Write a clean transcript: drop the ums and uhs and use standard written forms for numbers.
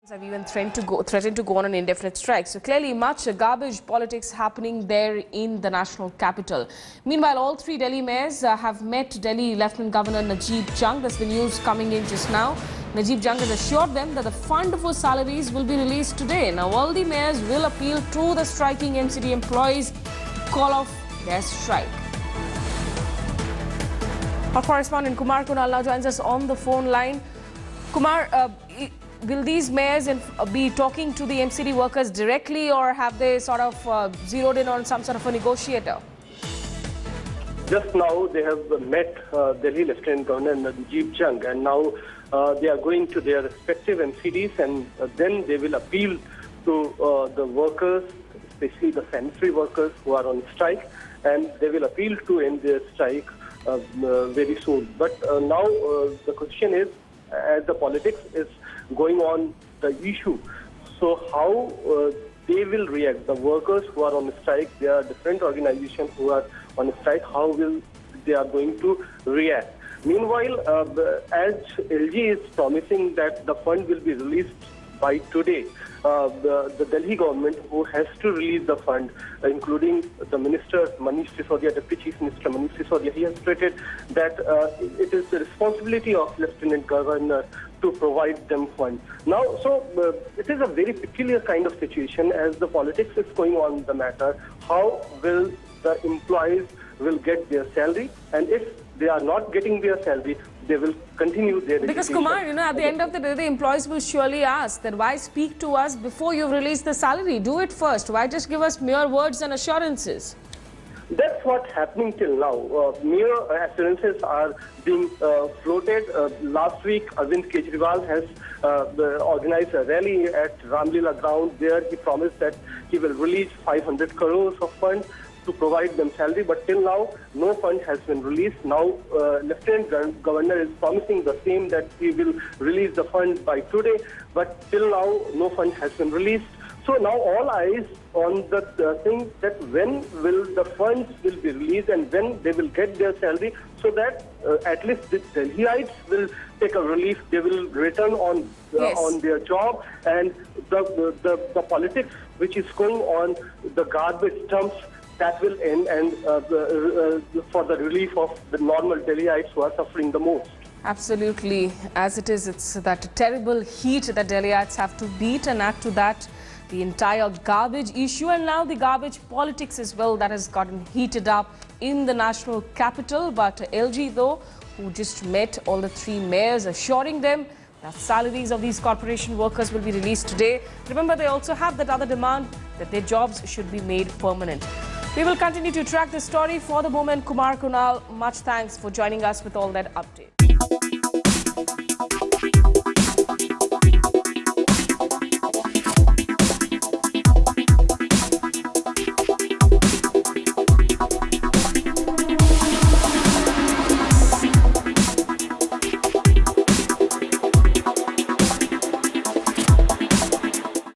Have even threatened to go on an indefinite strike. So clearly much garbage politics happening there in the national capital. Meanwhile, all three Delhi mayors have met Delhi Lieutenant Governor Najib Jung. That's the news coming in just now. Najib Jung has assured them that the fund for salaries will be released today. Now all the mayors will appeal to the striking MCD employees to call off their strike. Our correspondent Kumar Kunal now joins us on the phone line. Kumar, will these mayors be talking to the MCD workers directly, or have they sort of zeroed in on some sort of a negotiator? Just now they have met Delhi Lieutenant Governor Najib Jung, and now they are going to their respective MCDs, and then they will appeal to the workers, especially the sanitary workers who are on strike, and they will appeal to end their strike very soon. But now the question is, as the politics is going on the issue, so how they will react. The workers who are on strike, there are different organizations who are on strike, how will they are going to react. Meanwhile, as LG is promising that the fund will be released by today, the Delhi government, who has to release the fund, including the Minister Manish Sisodia, Deputy Chief Minister Manish Sisodia, he has stated that it is the responsibility of Lieutenant Governor to provide them funds. Now, so it is a very peculiar kind of situation as the politics is going on the matter. How will the employees will get their salary, and if they are not getting their salary, they will continue their Because Kumar, at the end of the day, the employees will surely ask that why speak to us before you release the salary? Do it first. Why just give us mere words and assurances? That's what's happening till now. Mere assurances are being floated. Last week, Arvind Kejriwal has organized a rally at Ramlila ground. There he promised that he will release 500 crores of funds to provide them salary, but till now no fund has been released. Now Lieutenant Governor is promising the same, that he will release the fund by today, but till now no fund has been released. So now all eyes on the thing that when will the funds will be released and when they will get their salary, so that at least the Delhiites will take a relief. They will return on on their job, and the politics which is going on, the garbage dumps, that will end, and for the relief of the normal Delhiites who are suffering the most. Absolutely. As it is, it's that terrible heat that Delhiites have to beat, and add to that the entire garbage issue, and now the garbage politics as well that has gotten heated up in the national capital. But LG, though, who just met all the three mayors, assuring them that salaries of these corporation workers will be released today. Remember, they also have that other demand that their jobs should be made permanent. We will continue to track this story. For the moment, Kumar Kunal, much thanks for joining us with all that update.